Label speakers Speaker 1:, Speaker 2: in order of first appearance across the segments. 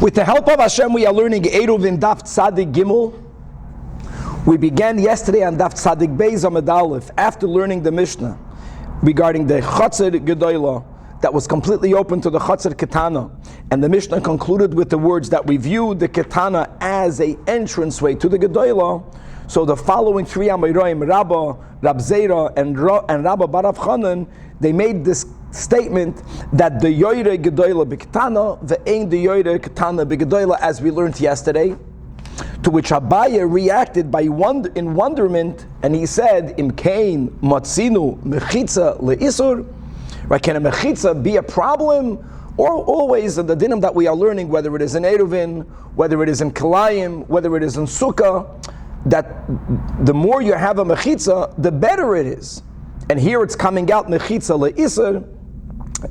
Speaker 1: With the help of Hashem, we are learning ERUVIN Daf Tzadik Gimel. We began yesterday on Daf Tzadik Beis Amud Aleph after learning the Mishnah regarding the Chatzar Gedola that was completely open to the Chatzar Ketana, and the Mishnah concluded with the words that we viewed the Ketana as an entranceway to the Gedola. So the following three Amoraim, Rabba, Rab Zera, and Rabba Barav Chanan, they made this statement that the Yoire Gedola B'Ketana, the Ein the Yoire Ketana B'Gedola, as we learned yesterday. To which Abaye reacted in wonderment, and he said, Im Kain Matzinu Mechitza Le'isur. Right? Can a Mechitza be a problem? Or always the dinim that we are learning, whether it is in ERUVIN, whether it is in Kalayim, whether it is in Sukkah, that the more you have a Mechitza, the better it is. And here it's coming out Mechitza Le'isur,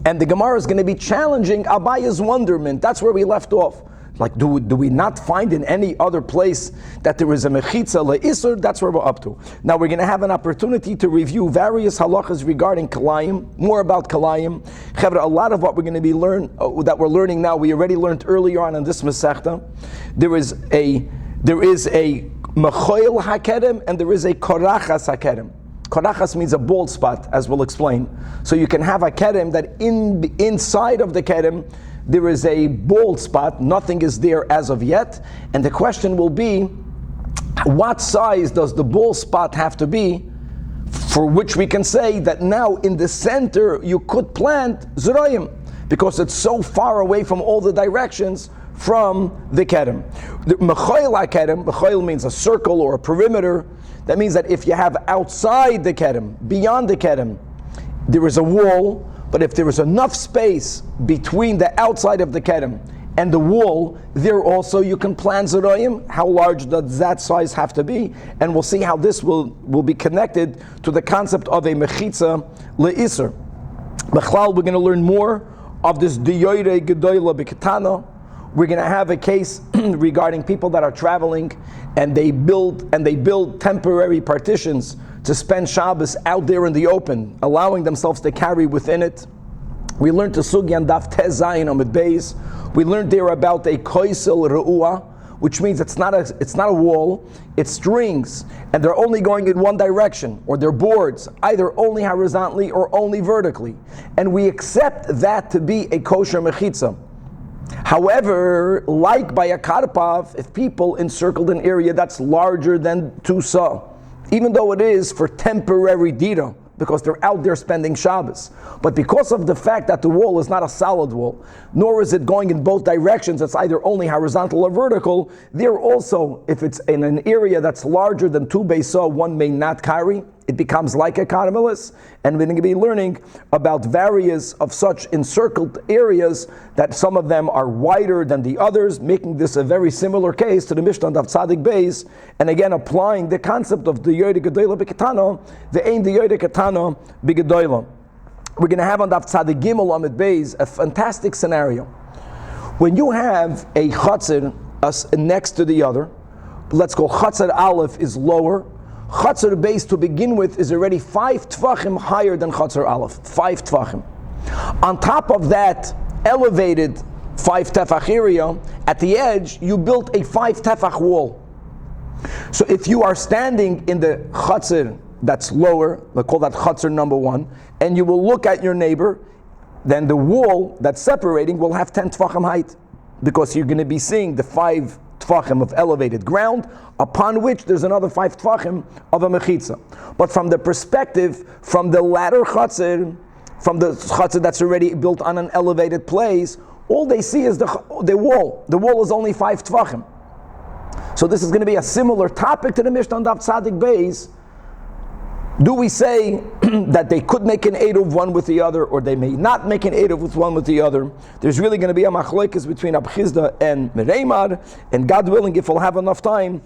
Speaker 1: and the Gemara is going to be challenging Abaye's wonderment. That's where we left off. Like, do we not find in any other place that there is a mechitza le'isur? That's where we're up to. Now we're going to have an opportunity to review various halachas regarding kalayim, more about kalayim. Chevra, a lot of what we're going to be that we're learning now, we already learned earlier on in this Masechta. There is a mechoil hakedem and there is a korachas hakedem. Korachas means a bald spot, as we'll explain. So you can have a kedem that inside of the kedem there is a bald spot, nothing is there as of yet, and the question will be, what size does the bald spot have to be for which we can say that now in the center you could plant zerayim, because it's so far away from all the directions from the kedem. The mechoil kedem, mechoil means a circle or a perimeter. That means that if you have outside the kedem, beyond the kedem, there is a wall, but if there is enough space between the outside of the kedem and the wall, there also you can plant zerayim. How large does that size have to be? And we'll see how this will be connected to the concept of a mechitza le'isur. Bechlal, we're going to learn more of this diyoire gedola b'ketana. We're going to have a case regarding people that are traveling and they build temporary partitions to spend Shabbos out there in the open, allowing themselves to carry within it. We learned the Sugi and Daf Tez Zayin Amud Beis. We learned there about a koisel re'ua, which means it's not a wall, it's strings, and they're only going in one direction, or they're boards, either only horizontally or only vertically. And we accept that to be a kosher mechitza. However, like by a karpav, if people encircled an area that's larger than 2 sa, even though it is for temporary dira, because they're out there spending Shabbos. But because of the fact that the wall is not a solid wall, nor is it going in both directions, it's either only horizontal or vertical, there also, if it's in an area that's larger than 2 beisa, one may not carry, it becomes like a caramelis, and we're going to be learning about various of such encircled areas that some of them are wider than the others, making this a very similar case to the Mishnah of Tzadik Beis, and again applying the concept of the Yoyde Gedola B'Ketana, the Ein the Yoyde Ketana B'Gedola. We're going to have on Daf Tzadik Gimel Amud Beis a fantastic scenario. When you have a chatzir next to the other, let's go chatzir aleph is lower, chatzir base to begin with is already 5 tvachim higher than chatzir aleph, 5 tvachim. On top of that elevated 5 tefach area, at the edge you built a 5 tefach wall. So if you are standing in the chatzir that's lower, we'll call that chatzir number 1, and you will look at your neighbor, then the wall that's separating will have 10 tvachim height, because you're going to be seeing the 5 tvachim of elevated ground, upon which there's another 5 tvachim of a mechitza. But from the perspective, from the latter chatzir, from the chatzir that's already built on an elevated place, all they see is the wall. The wall is only 5 tvachim. So this is going to be a similar topic to the Mishnah on Daf Tzadik Beis. Do we say that they could make an eruv one with the other, or they may not make an eruv with one with the other? There's really going to be a machlokes between Ab Chizda and Mereimar, and God willing, if we'll have enough time,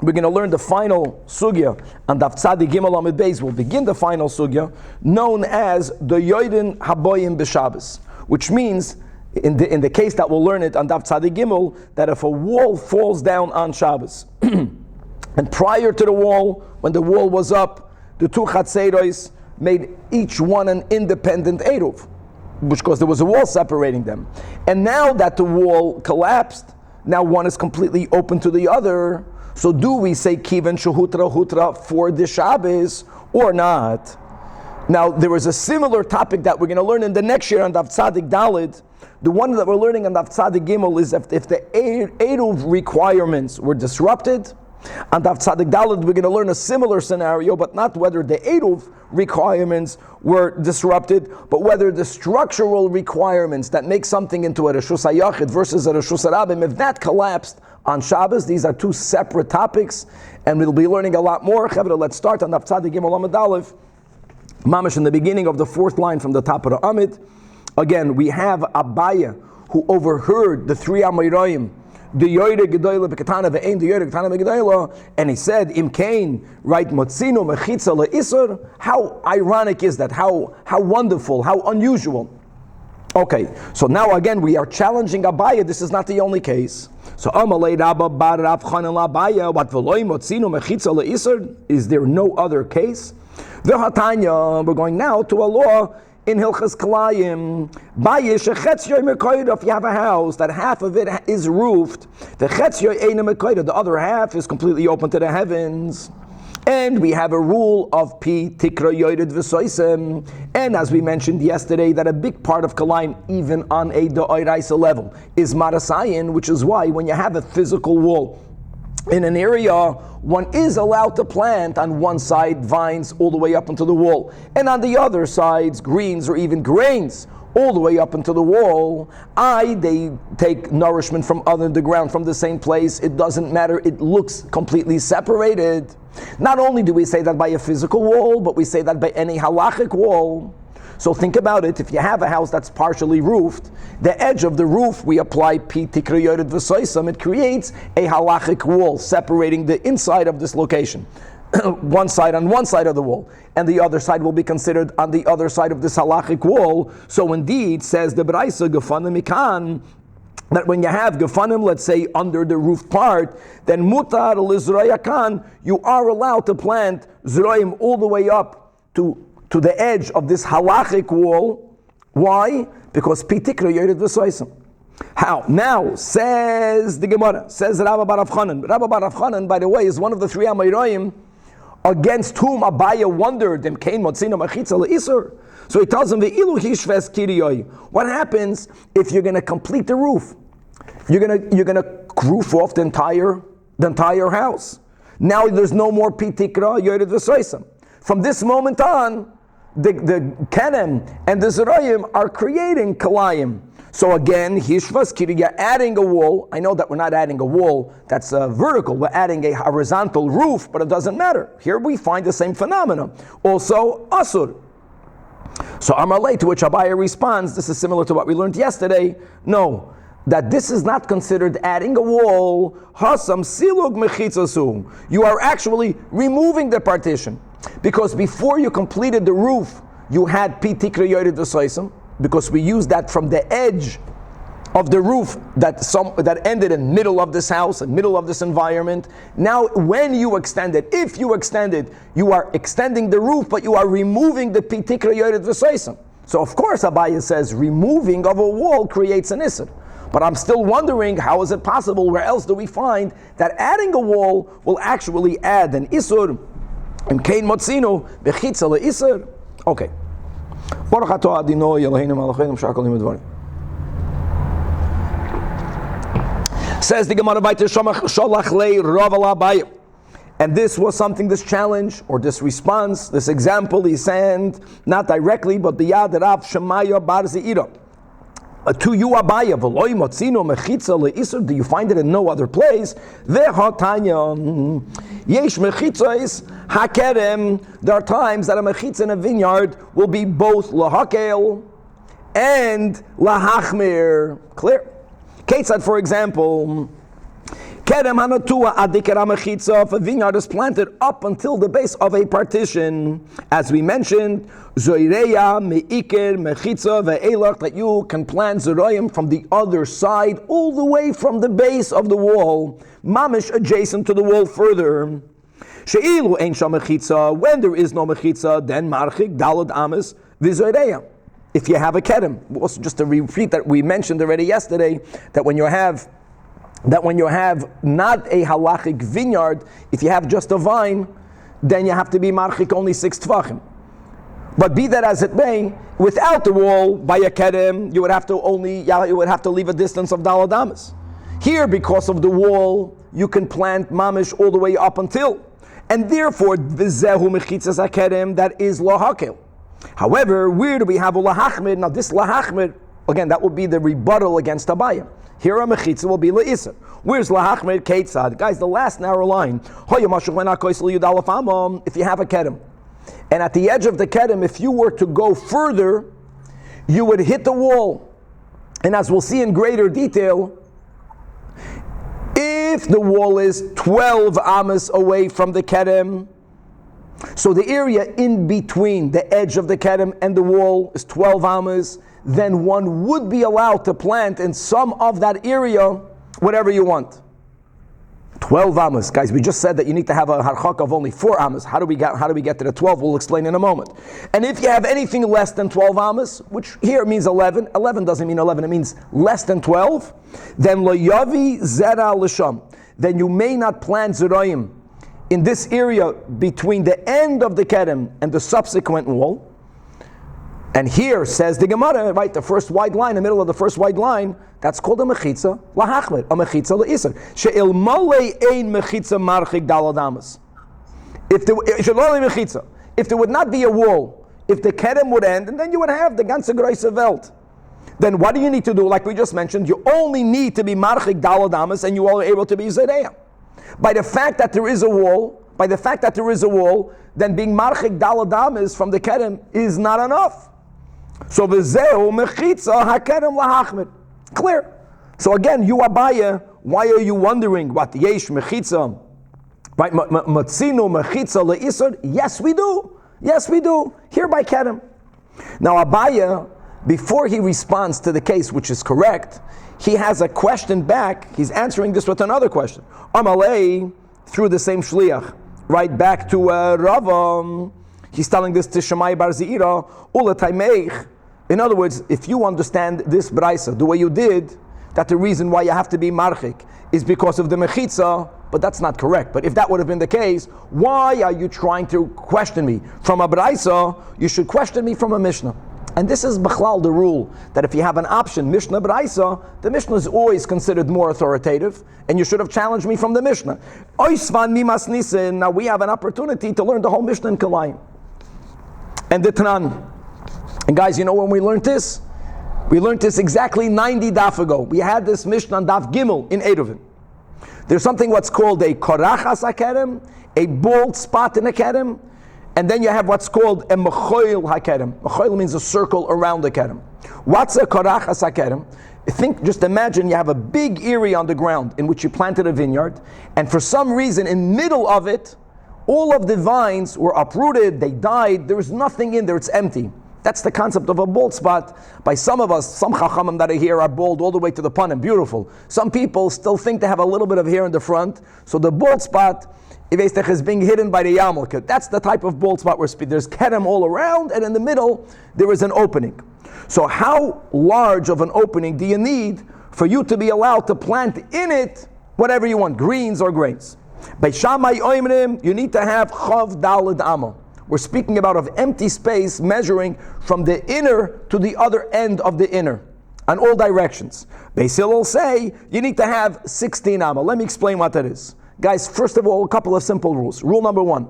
Speaker 1: we're going to learn the final sugya on Daf Tzadik Gimel Amud Beis. We'll begin the final sugya, known as the Yoidin Haboyim B'Shabbos, which means, in the case that we'll learn it on Daf Tzadik Gimel, that if a wall falls down on Shabbos, and prior to the wall, when the wall was up, the 2 chatzeros made each one an independent eruv. because there was a wall separating them. And now that the wall collapsed, now one is completely open to the other. So do we say kiven shehutra hutra for the Shabbos or not? Now there is a similar topic that we're going to learn in the next year on Daf Tzadik Daled. The one that we're learning on Daf Tzadik Gimel is if the Eruv requirements were disrupted. On Daf Tzadik Daled we're going to learn a similar scenario, but not whether the Eruv requirements were disrupted, but whether the structural requirements that make something into a Reshus HaYachid versus a Reshus HaRabbim, if that collapsed on Shabbos. These are two separate topics, and we'll be learning a lot more. Chavra, let's start on Daf Tzadik Gimel Amud Aleph. Mamash in the beginning of the fourth line from the top of the Amid. Again, we have Abaya who overheard the three Amoraim, the Yoyre Gedoyle Bekatana ve'ein the Yoyre Gekatana Begedoyle, and he said, Im Kain, right, Motzino Mechitza le'isur. How ironic is that? How wonderful, how unusual. Okay, so now again we are challenging Abaya. This is not the only case. So Amalei Rabba Bar Rav Chanan Abaya, what Veloy Motzino Mechitza le'isur? Is there no other case? V'hatanya, we're going now to a law in Hilchas Kalayim. If you have a house that half of it is roofed, the other half is completely open to the heavens. And we have a rule of pi tikra yored v'soisem. And as we mentioned yesterday, that a big part of Kalayim, even on a da'oraisa level, is marasayin, which is why when you have a physical wall in an area, one is allowed to plant on one side vines all the way up into the wall, and on the other sides greens or even grains all the way up into the wall. They take nourishment from the ground from the same place. It doesn't matter. It looks completely separated. Not only do we say that by a physical wall, but we say that by any halachic wall. So think about it. If you have a house that's partially roofed, the edge of the roof we apply pi tikra yored v'soisam. It creates a halachic wall separating the inside of this location. One side on one side of the wall, and the other side will be considered on the other side of this halachic wall. So indeed, says the Braisa gefanim mikan, that when you have gefanim, let's say under the roof part, then mutar lizrayakan, you are allowed to plant zroim all the way up to the edge of this halachic wall. Why? Because pi tikra yored v'soisam. How? Now, says the Gemara, says Rabba Bar Rav Chanan. Rabba Bar Rav Chanan, by the way, is one of the three Amoraim against whom Abaya wondered, Im Kain Motzino Mechitza le'isur. So he tells him, Ve'ilu hishves kiriyoi. What happens if you're going to complete the roof? You're going to roof off the entire house. Now there's no more pi tikra yored v'soisam. From this moment on, the kenem and the zerayim are creating kalayim. So again, hishvas kiriya, adding a wall. I know that we're not adding a wall that's vertical. We're adding a horizontal roof, but it doesn't matter. Here we find the same phenomenon. Also, asur. So Amalei, to which Abaya responds, this is similar to what we learned yesterday. No, that this is not considered adding a wall. Hasam silug mechitzasu. You are actually removing the partition. Because before you completed the roof, you had pi tikra yored v'soisam, because we used that from the edge of the roof that ended in middle of this house and middle of this environment. Now, when you extend it, if you extend it, you are extending the roof, but you are removing the pi tikra yored v'soisam. So of course, Abaya says removing of a wall creates an isser. But I'm still wondering, how is it possible? Where else do we find that adding a wall will actually add an isur? Im Kain Motzino Bechitza le'isur. Okay. Baruch atah Adonai Eloheinu malachenu b'shar kol yom dvarim. Says the Gemara Vayter Sholach lei Rav Abaya. And this was something, this challenge, or this response, this example he sent, not directly, but biyad Rav Shemaya bar Zeira. To you Abaya, v'loi motzino mechitza le'isur, do you find it in no other place? Ve'hatanya, yesh mechitzos hakerem, there are times that a mechitza in a vineyard will be both lahakel and lahachmir. Clear? Ketzad, for example, kerem hanatua adikera mechitza, if a vineyard is planted up until the base of a partition, as we mentioned, zoireya meiker mechitza ve'elach, that you can plant zoroyim from the other side, all the way from the base of the wall, mamish adjacent to the wall further. She'ilu ein sham mechitza, when there is no mechitza, then marchik dalad ames v'zoireya. if you have a kedem. Also, just to repeat that we mentioned already yesterday, that when you have not a halachic vineyard, if you have just a vine, then you have to be marchik only 6 tefachim. But be that as it may, without the wall, by a kedem, you would have to leave a distance of daled amas. Here, because of the wall, you can plant mamish all the way up until, and therefore v'zehu mechitzas hakedem, that is lo hakel. However, where do we have a lahachmid? Now this lahachmid, again, that will be the rebuttal against Abaya. Here a mechitza will be le'isr. Where's lahachmid? Keitzad. Guys, the last narrow line. If you have a kedem, and at the edge of the kedem, if you were to go further, you would hit the wall. And as we'll see in greater detail, if the wall is 12 amas away from the kedem, so the area in between the edge of the kedem and the wall is 12 amas, then one would be allowed to plant in some of that area whatever you want. 12 amas. Guys, we just said that you need to have a harchak of only 4 amas. How do we get to the 12? We'll explain in a moment. And if you have anything less than 12 amas, which here means 11, 11 doesn't mean 11, it means less than 12, then lo yavi zera l'sham. Then you may not plant zerayim in this area between the end of the kedem and the subsequent wall. And here says the Gemara, right, the first wide line, the middle of the first wide line, that's called a mechitza lahachmed, a mechitza le'isr. She'il malei ein mechitza marchik dalad amas. If there would not be a wall, if the kedem would end, and then you would have the ganze große Welt, then what do you need to do? Like we just mentioned, you only need to be marchik dalad amas, and you are able to be zereya. By the fact that there is a wall, then being marchik dalad amas from the kedem is not enough. So v'zeu mechitza hakedem lahachmed. Clear. So again, you Abaya, why are you wondering what yesh mechitza? Right, matzinu mechitza le'isr? Yes, we do. Yes, we do. Here by kedem. Now Abaya, before he responds to the case, which is correct, he has a question back. He's answering this with another question. Amalei, through the same shliach, right back to Rava. He's telling this to Shammai bar Zeira, Ula Taimeich. In other words, if you understand this braisa the way you did, that the reason why you have to be marchik is because of the mechitza, but that's not correct. But if that would have been the case, why are you trying to question me from a braisa? You should question me from a Mishnah. And this is b'chlal the rule, that if you have an option, Mishnah braisa, the Mishnah is always considered more authoritative, and you should have challenged me from the Mishnah. Oisvan mimas nisin, now we have an opportunity to learn the whole Mishnah in Kalayim. And the Tanan. And guys, you know when we learned this? We learned this exactly 90 daf ago. We had this Mishnah on daf Gimel in ERUVIN. There's something what's called a korachas hakedem, a bald spot in a kedem, and then you have what's called a mechoil hakedem. Mechoil means a circle around the kedem. What's a korachas hakedem? Just imagine you have a big area on the ground in which you planted a vineyard, and for some reason in the middle of it, all of the vines were uprooted, they died, there was nothing in there, it's empty. That's the concept of a bald spot. By some of us, some chachamim that are here are bald all the way to the panim, beautiful. Some people still think they have a little bit of hair in the front, so the bald spot is being hidden by the yarmulke. That's the type of bald spot where there's kedem all around, and in the middle there is an opening. So how large of an opening do you need for you to be allowed to plant in it whatever you want, greens or grains? By Shammai oimrim, you need to have chav daled amma. We're speaking about of empty space measuring from the inner to the other end of the inner, on all directions. Beis Hillel say you need to have 16 amma. Let me explain what that is. Guys, first of all, a couple of simple rules. Rule number 1,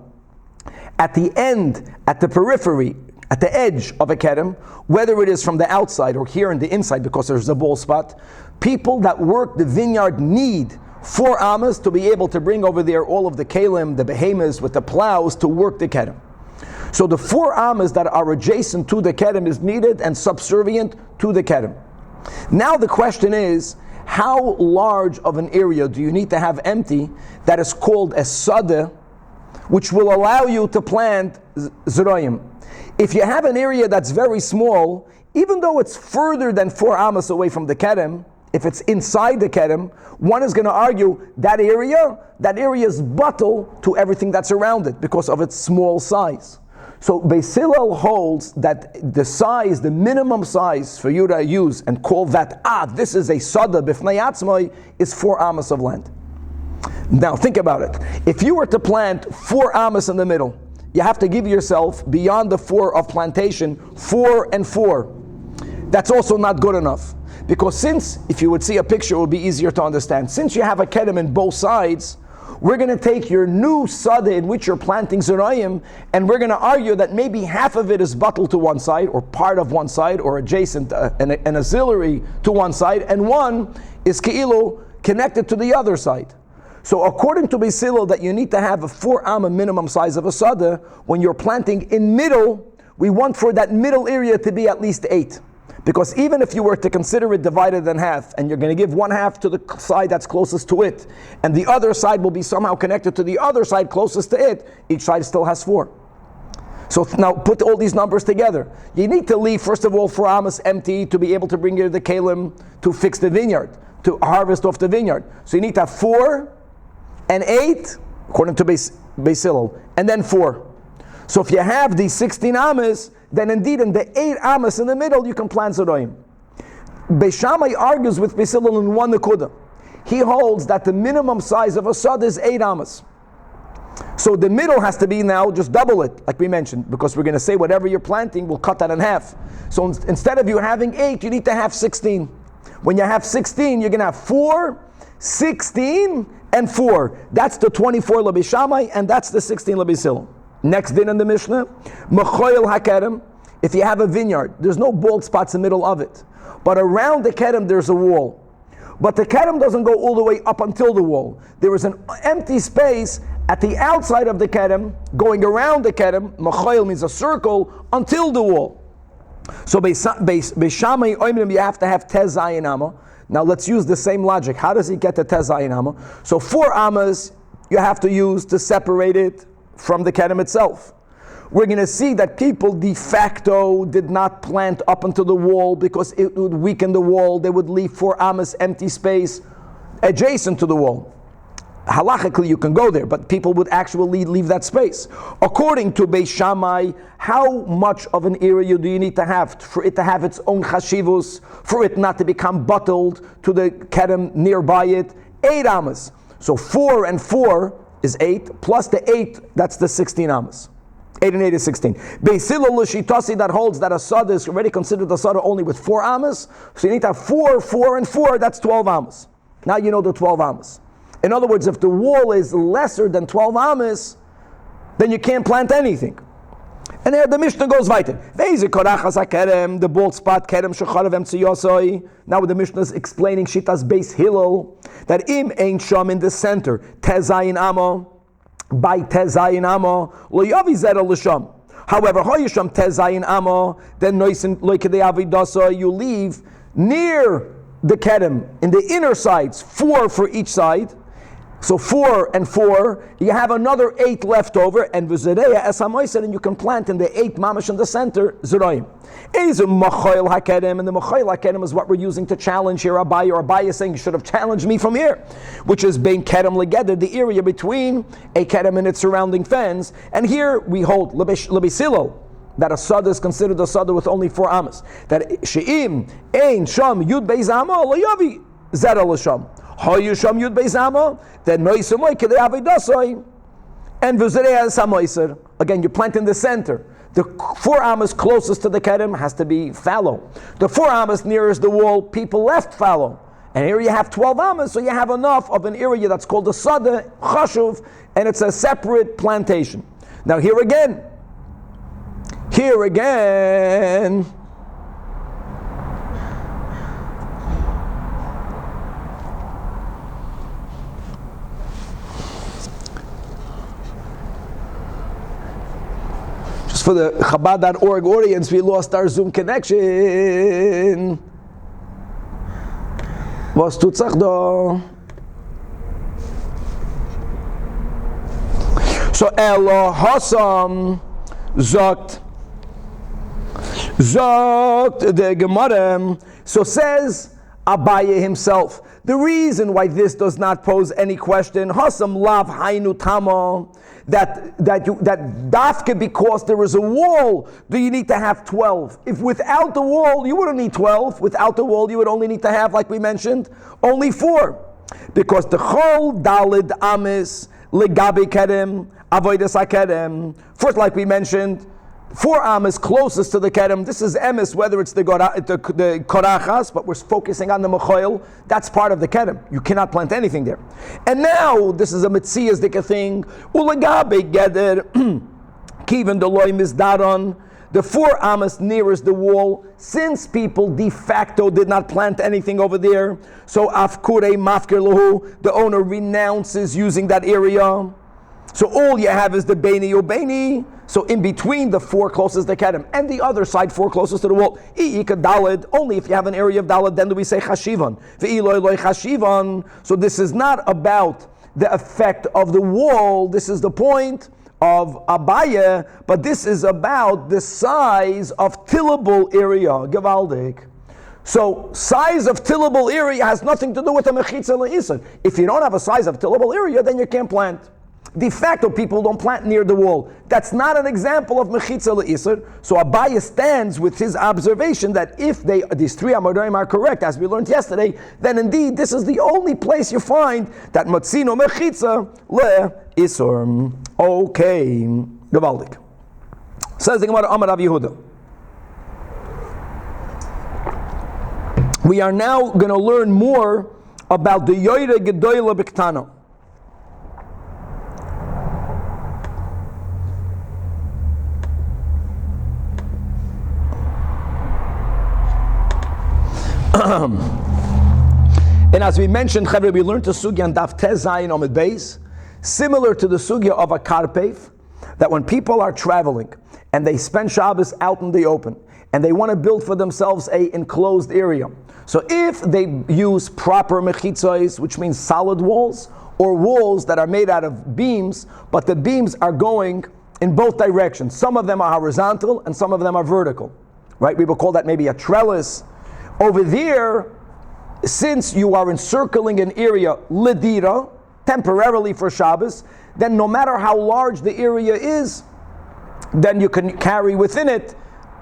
Speaker 1: at the end, at the periphery, at the edge of a kedem, whether it is from the outside or here in the inside because there's a bald spot, people that work the vineyard need 4 amas to be able to bring over there all of the kalim, the behemoths with the plows to work the kedem. So the 4 amas that are adjacent to the kedem is needed and subservient to the kedem. Now the question is, how large of an area do you need to have empty that is called a sadeh, which will allow you to plant zerayim? If you have an area that's very small, even though it's further than 4 amas away from the kedem, if it's inside the kedem, one is going to argue that area is buttal to everything that's around it because of its small size. So Beis Hillel holds that the size, the minimum size for you to use and call that, this is a sada b'fnei atzmai, is 4 amos of land. Now think about it. If you were to plant 4 amos in the middle, you have to give yourself, beyond the 4 of plantation, 4 and 4. That's also not good enough. Because since, if you would see a picture, it would be easier to understand. Since you have a kedem in both sides, we're going to take your new sada in which you're planting zerayim, and we're going to argue that maybe half of it is bottled to one side, or part of one side, or adjacent, an auxiliary to one side, and one is ke'ilu connected to the other side. So according to Beis Hillel, that you need to have a 4 amma minimum size of a sada, when you're planting in middle, we want for that middle area to be at least 8. Because even if you were to consider it divided in half, and you're going to give 1/2 to the side that's closest to it, and the other side will be somehow connected to the other side closest to it, each side still has 4. So now put all these numbers together. You need to leave, first of all, 4 amos empty to be able to bring you the kalim to fix the vineyard, to harvest off the vineyard. So you need to have 4 and 8, according to Beis Hillel, and then 4. So if you have these 16 amos, then indeed in the 8 amos in the middle, you can plant zerayim. Beis Shammai argues with Beis Hillel in one nekuda. He holds that the minimum size of a sod is 8 amos. So the middle has to be now, just double it, like we mentioned, because we're going to say whatever you're planting, we'll cut that in half. So instead of you having 8, you need to have 16. When you have 16, you're going to have 4, 16, and 4. That's the 24 Beis Shammai, and that's the 16 Beis Hillel. Next din in the Mishnah, Mechoil HaKerem, if you have a vineyard, there's no bald spots in the middle of it. But around the Kerem there's a wall. But the Kerem doesn't go all the way up until the wall. There is an empty space at the outside of the Kerem, going around the Kerem, Mechoil means a circle, until the wall. So Beis Shammai Oimrim, you have to have Tez Zayin Amma. Now let's use the same logic. How does he get to Tez Zayin Amma? So 4 ammas you have to use to separate it from the kedem itself. We're going to see that people de facto did not plant up until the wall because it would weaken the wall. They would leave 4 amos empty space adjacent to the wall. Halachically you can go there, but people would actually leave that space. According to Beis Shammai, how much of an area do you need to have for it to have its own chashivus, for it not to become bottled to the kedem nearby it? 8 amos. So 4 and 4 is 8, plus the 8, that's the 16 amos. 8 and 8 is 16. Beis Hillel l'shitasi, that holds that a sada is already considered a sada only with 4 amos, so you need to have 4, 4, and 4, that's 12 amos. Now you know the 12 amos. In other words, if the wall is lesser than 12 amos, then you can't plant anything. And there the Mishnah goes weiter. The bald spot kerem. Now the Mishnah is explaining Shitas Beis Hillel that im ein sham in the center tezayin amo by tezayin amo lo yavi zera l'sham. However, hoyisham tezayin amo then noisin loikadei avidasa, you leave near the kerem in the inner sides 4 for each side. So 4 and 4, you have another 8 left over, and v'zereya esamoyser, and you can plant in the 8 mamash in the center zerayim. Ezu machoil hakedem, and the machoil hakedem is what we're using to challenge here. Abai is saying you should have challenged me from here, which is bein kedem legeder, the area between a kedem and its surrounding fence. And here we hold Beis Hillel that a sada is considered a sada with only 4 amos. That she'im ein sham yud beis amo lo yavi zera l'sham. Hoyusham yud beis amo, then noisamoy kedei avidasoi, and v'zereya samoiser. Again, you plant in the center. The 4 amos closest to the kedem has to be fallow. The 4 amos nearest the wall, people left fallow. And here you have 12 amos, so you have enough of an area that's called a sada chashuv, and it's a separate plantation. Now here again. For the Chabad.org audience, we lost our Zoom connection. Was tut sich da? So Hassan sagt the Gemara. So says Abaye himself The reason why this does not pose any question, Hasam lav hainu tama, that dafke because there is a wall, do you need to have 12? If without the wall, you wouldn't need 12. Without the wall, you would only need to have, like we mentioned, only 4. Because the chol dalid amis legabi kerem avodas hakerem. First, like we mentioned, 4 amas closest to the kerem. This is emes, whether it's the korachas, but we're focusing on the mechoil. That's part of the kerem. You cannot plant anything there. And now this is a metzias dika thing. Ulegabe geder kiven deloy misdaron. The 4 amas nearest the wall, since people de facto did not plant anything over there, so afkure mafkir lahu, the owner renounces using that area. So all you have is the beini ubeini. So in between the 4 closest to Kedem and the other side 4 closest to the wall, only if you have an area of dalid, then do we say chashivan. So this is not about the effect of the wall. This is the point of Abaya, but this is about the size of tillable area. Gevaldik. So size of tillable area has nothing to do with the mechitza le'isur. If you don't have a size of tillable area, then you can't plant. De facto, people don't plant near the wall. That's not an example of mechitza le'isur. So Abaya stands with his observation that if these 3 Amoraim are correct, as we learned yesterday, then indeed this is the only place you find that matzino mechitza le'isur. Okay, Gavaldik. Says the Gemara, Amar Rav Yehuda. We are now going to learn more about the yoyre gedoyle b'ktana. And as we mentioned, Chavre, we learned the sugya on Daf Tez Zayin Omid Beis, similar to the sugya of a karpev, that when people are traveling and they spend Shabbos out in the open and they want to build for themselves a enclosed area. So if they use proper mechitzos, which means solid walls, or walls that are made out of beams, but the beams are going in both directions. Some of them are horizontal and some of them are vertical. Right? We will call that maybe a trellis. Over there, since you are encircling an area ledira, temporarily for Shabbos, then no matter how large the area is, then you can carry within it.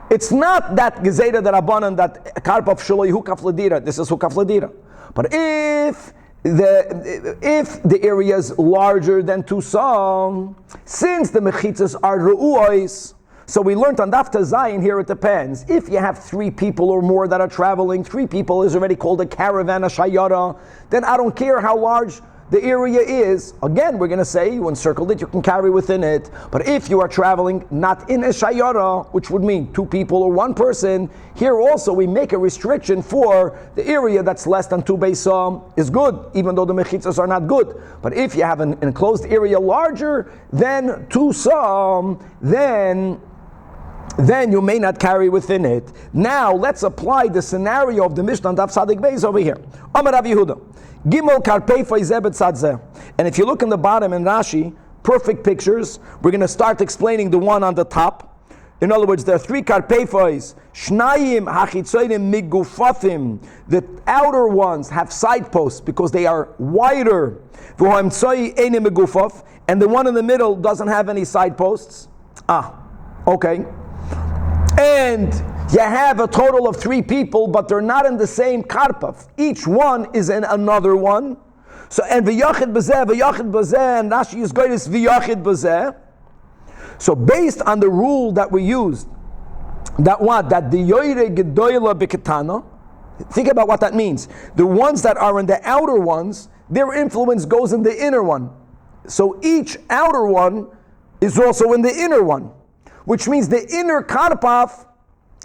Speaker 1: It's not that gezeda that abanan that karpaf shaloi hukaf ledira. This is hukaf ledira. But if the area is larger than 2 sam, since the mechitzas are ru'uos, so we learned on Daf Zayin here, it depends. If you have 3 people or more that are traveling, 3 people is already called a caravan, a shayara, then I don't care how large the area is. Again, we're going to say you encircled it, you can carry within it. But if you are traveling not in a shayara, which would mean 2 people or 1 person, here also we make a restriction for the area that's less than 2 beisam is good, even though the mechitzas are not good. But if you have an enclosed area larger than 2 sam, then you may not carry within it. Now let's apply the scenario of the Mishnah Daf Sadik Beis over here. Amar Rav Yehuda, Gimel Karpei Zebet Tzadzeh. And if you look in the bottom in Rashi, perfect pictures. We're going to start explaining the one on the top. In other words, there are 3 karpeifos. Shnayim hachitzonim migufafim. The outer ones have side posts because they are wider. V'hoimtzoi enim migufaf. And the one in the middle doesn't have any side posts. Okay. And you have a total of 3 people, but they're not in the same karpaf. Each one is in another one. So, and v'yachid b'zeh, and Rashi is going to v'yachid b'zeh. So based on the rule that we used, that the yoyre gedoyle b'ketana, think about what that means. The ones that are in the outer ones, their influence goes in the inner one. So each outer one is also in the inner one, which means the inner karpaf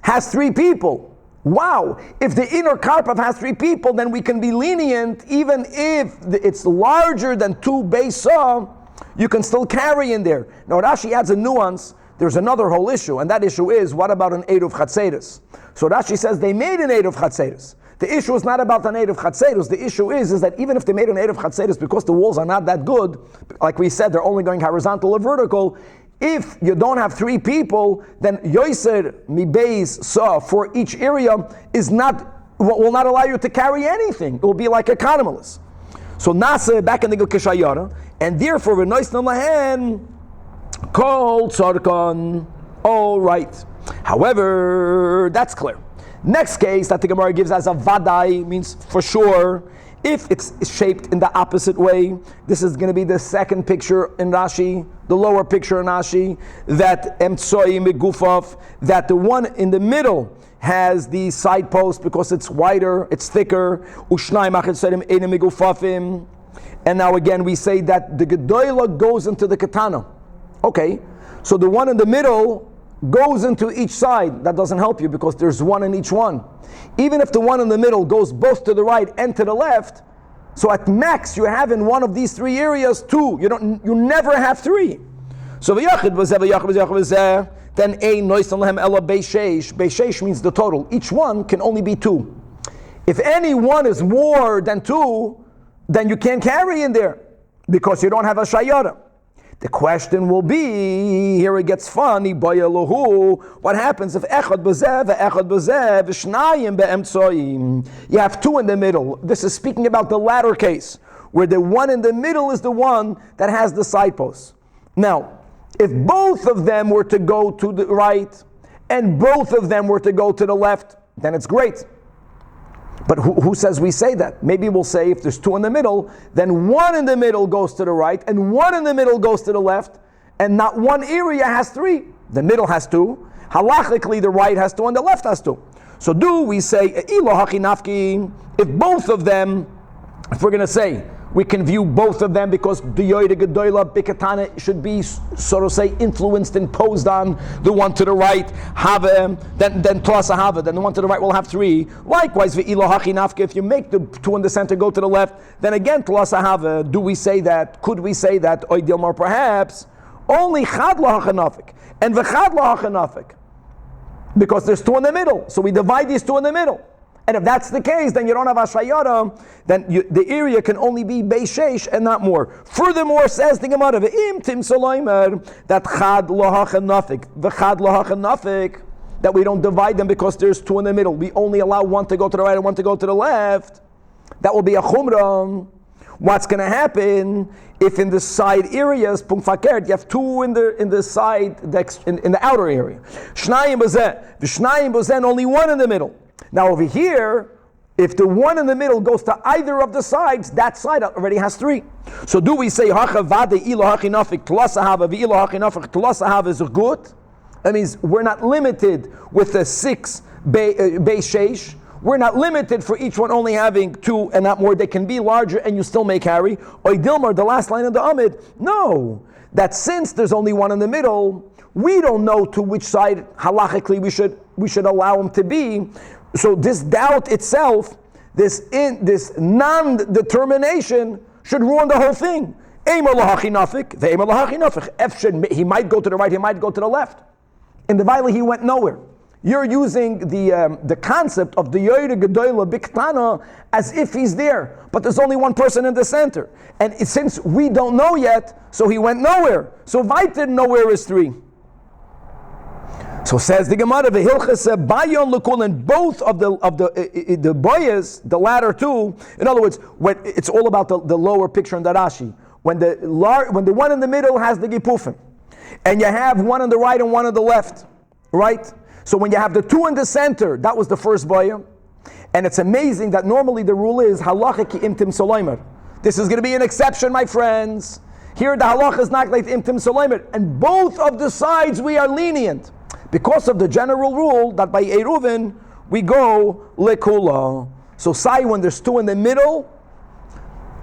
Speaker 1: has 3 people. Wow! If the inner karpaf has 3 people, then we can be lenient even if it's larger than 2 beisah, you can still carry in there. Now Rashi adds a nuance. There's another whole issue, and that issue is, what about an eruv chatzeres? So Rashi says they made an eruv chatzeres. The issue is not about an eruv chatzeres. The issue is that even if they made an eruv chatzeres, because the walls are not that good, like we said, they're only going horizontal or vertical. If you don't have 3 people, then yoiser mi beis sa for each area is not will not allow you to carry anything. It will be like a carnimalus. So Nasa back in the Kishayara, and therefore Renoisnan Lahen called Tzarkan. All right. However, that's clear. Next case that the Gemara gives as a vadai means for sure. If it's shaped in the opposite way, this is going to be the second picture in Rashi, the lower picture in Rashi, that emtsoi megufaf, that the one in the middle has the side post because it's wider, it's thicker. Ushnai machetzerim enim megufafim. And now again we say that the gedola goes into the katana. Okay, so the one in the middle goes into each side. That doesn't help you because there's one in each one. Even if the one in the middle goes both to the right and to the left, so at max you have in one of these three areas two. You never have three. So then ein noistan lehem ela beisheish. Beisheish means the total. Each one can only be two. If any one is more than two, then you can't carry in there because you don't have a shayara. The question will be, here it gets funny, what happens if echad b'zeh, shnayim be'emtsoyim? You have two in the middle. This is speaking about the latter case, where the one in the middle is the one that has the side posts. Now, if both of them were to go to the right, and both of them were to go to the left, then it's great. But who says we say that? Maybe we'll say if there's two in the middle, then one in the middle goes to the right, and one in the middle goes to the left, and not one area has three. The middle has two. Halachically, the right has two, and the left has two. So do we say, if both of them, if we're going to say, we can view both of them because the Yoyda Gedoyla Bikatana should be, so to say, influenced, imposed on the one to the right, Have, then Tlasa Have, then the one to the right will have three. Likewise, if you make the two in the center go to the left, then again Tlasa Have. Do we say that? Could we say that? Oidilmar perhaps only Chad Lahachanafik and V'chad Lahachanafik because there's two in the middle. So we divide these two in the middle. And if that's the case, then you don't have Ashayara, then the area can only be Beishesh and not more. Furthermore, says the Gemara, V'im Tim Soleimer, that Chad Lahachanafik, V'chad Lahachanafik, that we don't divide them because there's two in the middle. We only allow one to go to the right and one to go to the left. That will be a Chumrah. What's going to happen if in the side areas, Pum Fakert, you have two in the side, in the outer area. Shnayim B'zeh, V'shnayim B'zeh, only one in the middle. Now over here, if the one in the middle goes to either of the sides, that side already has three. So do we say Hachavade ilo hachinafik tlasahava v'ilo hachinafik tlasahava is good? That means we're not limited with the 6 beishesh. We're not limited for each one only having 2 and not more. They can be larger and you still may carry. Oidilmar, the last line of the Amid, no. That since there's only one in the middle, we don't know to which side halachically we should allow him to be. So this doubt itself, this non-determination should ruin the whole thing. He might go to the right, he might go to the left. In the Vayli, he went nowhere. You're using the concept of the Yoyre Gedoyla Biktana as if he's there, but there's only one person in the center. And since we don't know yet, so he went nowhere. So Vaiter nowhere is 3. So says the Gemara, v'hilchas bayon l'kulin, both of the boyas, the latter two. In other words, when it's all about the lower picture in the Rashi. When the one in the middle has the gipufim, and you have one on the right and one on the left, right? So when you have the 2 in the center, that was the first boya, and it's amazing that normally the rule is halacha ki imtim soleimer. This is going to be an exception, my friends. Here the halacha is not like imtim soleimer, and both of the sides we are lenient. Because of the general rule that by ERUVIN we go lekula. So say when there's 2 in the middle,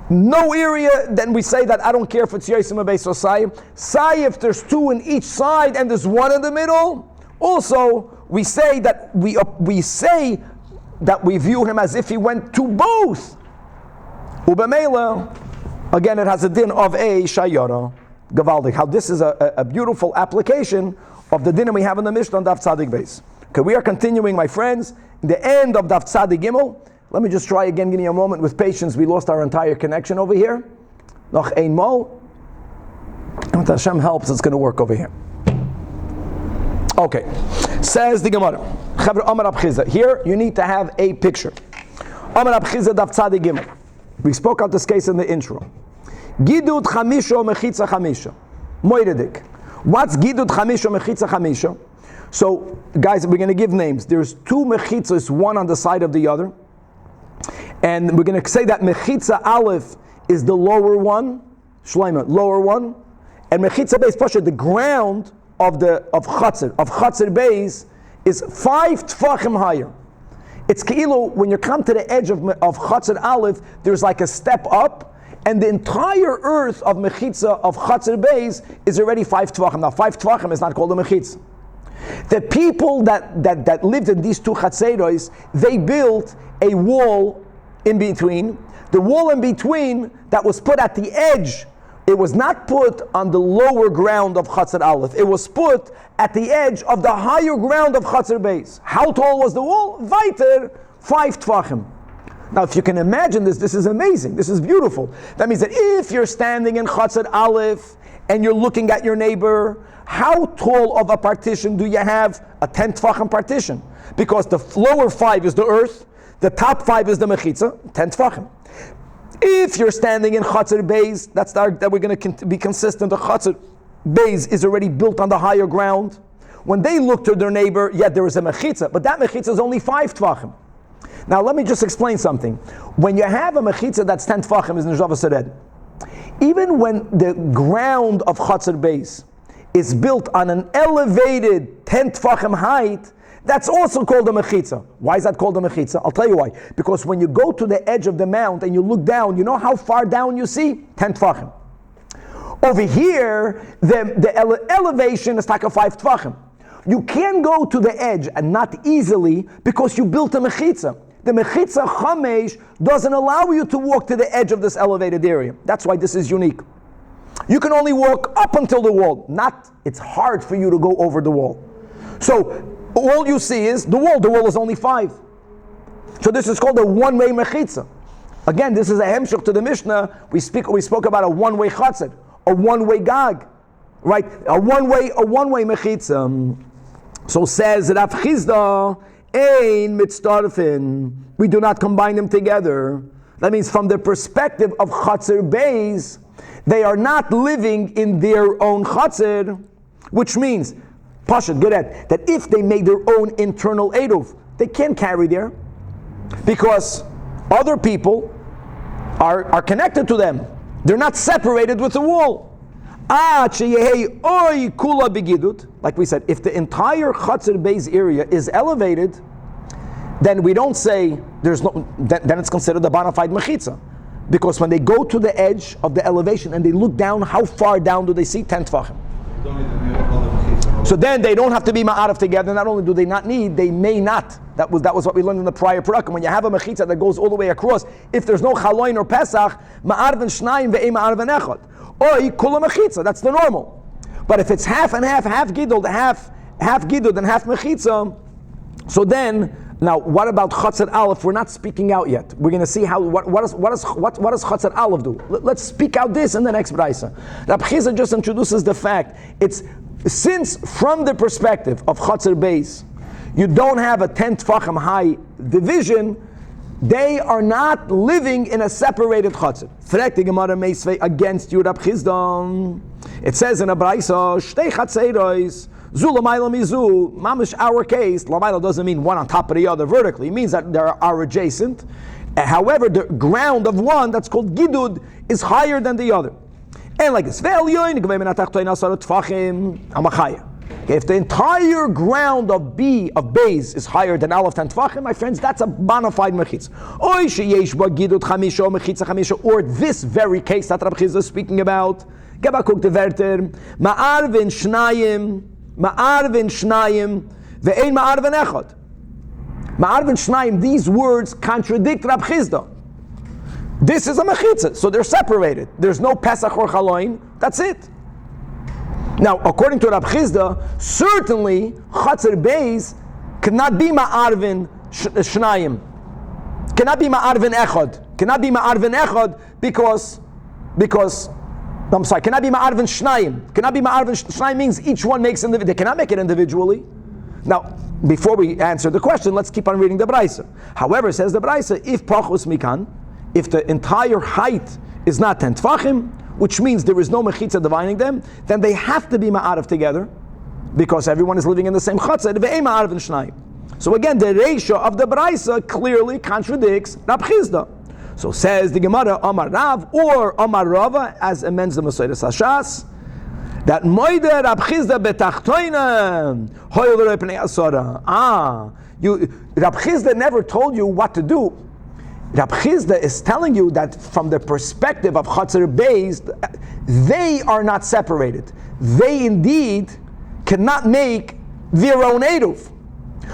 Speaker 1: no area, then we say that I don't care if it's Yosim Abeis or Say. Say if there's 2 in each side and there's 1 in the middle, also we say that we view him as if he went to both. Ubemela, again it has a din of a shayara. Gavaldik. How this is a beautiful application of the dinner we have in the Mishnah on Daf Tzadik Beis. Okay, we are continuing, my friends, in the end of Daf Tzadik Gimel. Let me just try again, give me a moment with patience. We lost our entire connection over here. Noch ein Mal. And with Hashem helps, it's going to work over here. Okay, says the Gemara. Here you need to have a picture. We spoke out this case in the intro. Gidud chamisha mechitza chamisha. Moiredik. What's gidud chamisha mechitza chamisha? So, guys, we're going to give names. There's two mechitzas, one on the side of the other. And we're going to say that mechitza aleph is the lower one, shleima, lower one. And mechitza beis, pasha, the ground of chatzir beis is 5 tfachim higher. It's keilu, when you come to the edge of chatzir aleph, there's like a step up, and the entire earth of mechitza of chatzir beis is already 5 tfachim. Now 5 tfachim is not called a mechitza. The people that lived in these two chatzeros, they built a wall in between. The wall in between that was put at the edge, it was not put on the lower ground of Chatzar Aleph. It was put at the edge of the higher ground of Chatzar Beis. How tall was the wall? Weiter, 5 tfachim. Now, if you can imagine this is amazing. This is beautiful. That means that if you're standing in Chatzar Aleph and you're looking at your neighbor, how tall of a partition do you have? A 10 tfachim partition. Because the lower 5 is the earth, the top 5 is the mechitza, 10 tfachim. If you're standing in Chatzar Beis, that we're going to be consistent. The Chatzar Beis is already built on the higher ground. When they look to their neighbor, there is a mechitza, but that mechitza is only 5 tfachim. Now let me just explain something. When you have a mechitza that's 10 tfachim, is Neshava Sered. Even when the ground of Chatzar Beis is built on an elevated 10 tfachim height, that's also called a mechitza. Why is that called a mechitza? I'll tell you why. Because when you go to the edge of the mount and you look down, you know how far down you see? 10 tfachim. Over here, the elevation is like a 5 tfachim. You can't go to the edge, and not easily, because you built a mechitza. The mechitza chamesh doesn't allow you to walk to the edge of this elevated area. That's why this is unique. You can only walk up until the wall. It's hard for you to go over the wall. So, all you see is the wall. The wall is only 5. So this is called a one-way mechitza. Again, this is a hemshach to the Mishnah. We spoke about a one-way chatzir, a one-way gag, right? A one-way mechitza. So says Rav Chizda, ein mitztarfin. We do not combine them together. That means from the perspective of chatzir beis, they are not living in their own chatzir, which means Pashat, get at that if they made their own internal eruv, they can't carry there because other people are connected to them. They're not separated with the wall. Like we said, if the entire Chatzar Beis area is elevated, then we don't say then it's considered a bona fide mechitza. Because when they go to the edge of the elevation and they look down, how far down do they see? 10 tfachim. So then they don't have to be ma'arif together. Not only do they not need, they may not. That was what we learned in the prior parakim. When you have a mechitza that goes all the way across, if there's no chaloin or pesach, ma'arif and shnayim ve'ei ma'arif and echad. Oi kula mechitza, that's the normal. But if it's half and half gidul, half gidul and half mechitza, so then, now what about chatzar aleph? We're not speaking out yet. We're going to see what does chatzar aleph do. Let's speak out this in the next brayso. Rab Chizda just introduces the fact, since from the perspective of Chatzar Beis, you don't have a 10 tfachim high division, they are not living in a separated Chatzar. Frek the Gemara Meisvei against you, Rab Chizda. It says in a brayso, Shtei Chatzeros, Zu Lamayla Mizu, Mamish our case, Lamayla doesn't mean one on top of the other vertically, it means that they are adjacent. However, the ground of one, that's called Gidud, is higher than the other. And like this, if the entire ground of Beis is higher than Aleph 10 Tfachim, my friends, that's a bona fide mechitz. Or this very case that Rabbi Chizda is speaking about, ma'arvin shnayim ve'ein ma'arvin echad. Ma'arvin shnayim, these words contradict Rabbi Chizda. This is a mechitza, so they're separated. There's no Pesach or Chaloin, that's it. Now, according to Rab Chizda, certainly Chatzar Beis cannot be Ma'arvin Shnayim, cannot be Ma'arvin Echad, because I'm sorry, cannot be ma'arvin shnayim. Cannot be ma'arvin shnayim means each one makes individually. They cannot make it individually. Now, before we answer the question, let's keep on reading the Braisa. However, says the Braisa, if pachus mikan, if the entire height is not 10 tfachim, which means there is no mechitza dividing them, then they have to be ma'arv together, because everyone is living in the same chatzah. Ve'ei ma'arvin shnayim. So again, the ratio of the Braisa clearly contradicts Rab Chizda. So says the Gemara, Amar Rav or Amar Rava, as amends the Maseiras Hashas, that Moide Rab Chizda betachtoina hoyel repnei asora. Rab Chizda never told you what to do. Rab Chizda is telling you that from the perspective of Chatzar Beis, they are not separated. They indeed cannot make their own eruv.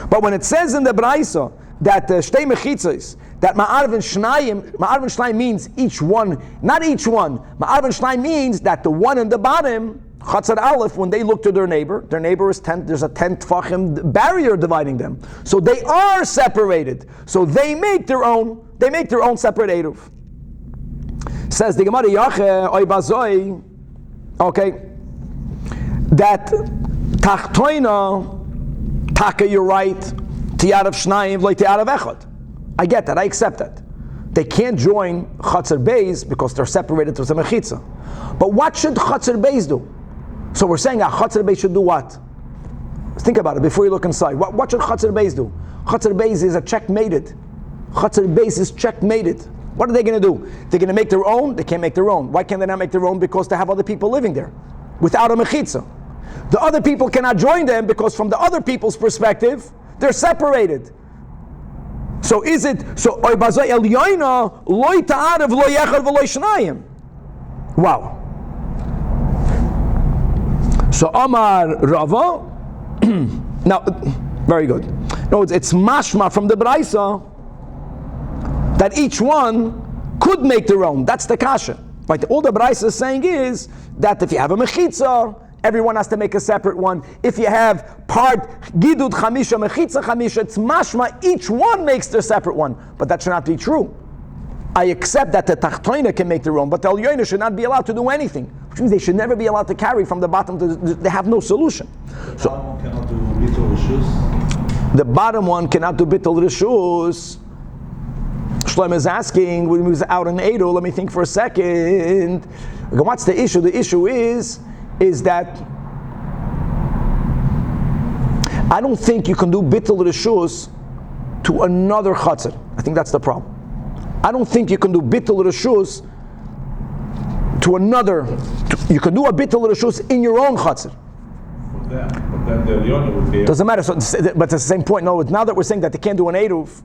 Speaker 1: But when it says in the Braisa that shtei mechitzos, that ma'arvin shnayim means each one, not each one. Ma'arvin shnayim means that the one in the bottom, chatzar aleph, when they look to their neighbor is 10, there's a 10 tfachim barrier dividing them. So they are separated. So they make their own separate eruv. Says the Gemara, Yache, oy bazoi, okay, that tachtoina, Taka, you're right. Tiyad of Shnayim, like Tiyad of Echad. I get that. I accept that. They can't join Chatzar Beis because they're separated to the Mechitza. But what should Chatzar Beis do? So we're saying Chatzar Beis should do what? Think about it before you look inside. What should Chatzar Beis do? Chatzar Beis is a checkmated. Chatzar Beis is checkmated. What are they going to do? They're going to make their own? They can't make their own. Why can't they not make their own? Because they have other people living there without a Mechitza. The other people cannot join them because from the other people's perspective, they're separated. So is it, oy bazay elyoina, loy ta'arev, loy echad, v'loy shnayim. Wow. So Amar Rava, now, very good. No, it's mashma from the Braisa that each one could make their own. That's the kasha. Right? All the Braisa is saying is that if you have a mechitza, everyone has to make a separate one. If you have part gidud chamisha, mechitza chamisha, it's mashma, each one makes their separate one. But that should not be true. I accept that the tachtoina can make their own, but the elyoina should not be allowed to do anything, which means they should never be allowed to carry from the bottom to they have no solution.
Speaker 2: The bottom one cannot do bittul reshus.
Speaker 1: The bottom one cannot do bittul reshus. Shlomo is asking, when he was out in Edo, let me think for a second. What's the issue? The issue is that I don't think you can do bittul reshus to another chatzar. I think that's the problem. I don't think you can do bittul reshus to another. You can do a bittul reshus in your own chatzar.
Speaker 2: But then the elyoina would be.
Speaker 1: Doesn't matter. So, but it's the same point. No, now that we're saying that they can't do an eruv,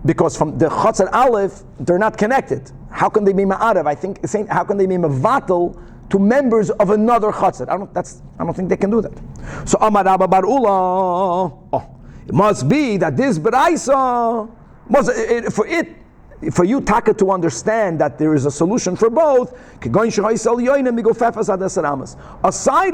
Speaker 1: because from the chatzar aleph they're not connected. How can they be ma'arav? I think saying how can they be mavatal to members of another chatzar? I don't think they can do that. So Amar Rabba Bar Ula, it must be that this Beraisa for you Taka to understand that there is a solution for both. Aside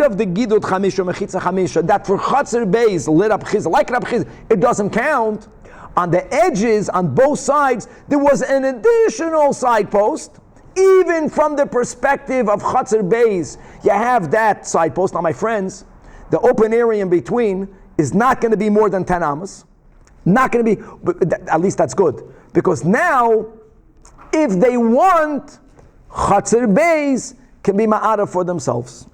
Speaker 1: of the Gidud Chamisha Mechitza Chamisha, that for chatzar beis lit up chiz like Rab Chiz, it doesn't count. On the edges, on both sides, there was an additional side post. Even from the perspective of Chatzar Beis, you have that side post. Now, my friends, the open area in between is not going to be more than 10 amas. Not going to be, but at least that's good. Because now, if they want, Chatzar Beis can be ma'ara for themselves.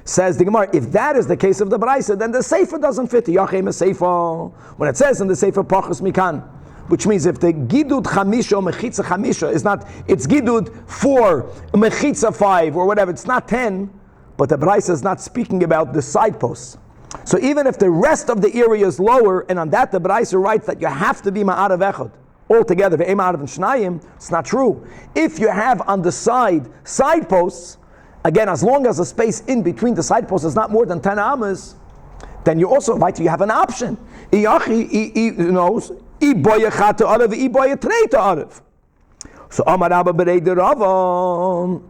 Speaker 1: Says the Gemara, if that is the case of the Braisa, then the Sefer doesn't fit. Yachem is Sefer. When it says in the Sefer, Pachas Mikan, which means if the Gidud Chamisha or Mechitza Chamisha is not, it's Gidud 4, Mechitza 5, or whatever, it's not 10, but the Braisa is not speaking about the side posts. So even if the rest of the area is lower, and on that the Braisa writes that you have to be Ma'arav Echad, altogether, Ve'em Ma'arav and Shnayim, it's not true. If you have on the side posts, again, as long as the space in between the side posts is not more than 10 amas, then you also right, you have an option. So Amar Abba Berei de Rava,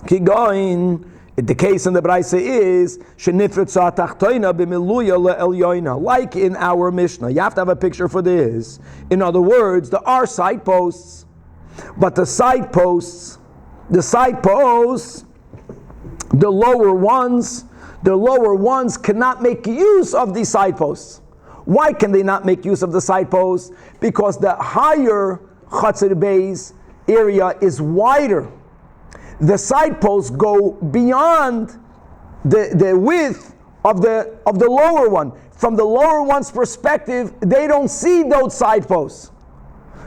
Speaker 1: keep going. The case in the Braisa is shenifritza tachtoina b'miluya le'elyoina, like in our Mishnah. You have to have a picture for this. In other words, there are side posts, but the side posts the lower ones cannot make use of these side posts. Why can they not make use of the side posts? Because the higher Chatzar Beis area is wider. The side posts go beyond the width of the lower one. From the lower one's perspective, they don't see those side posts.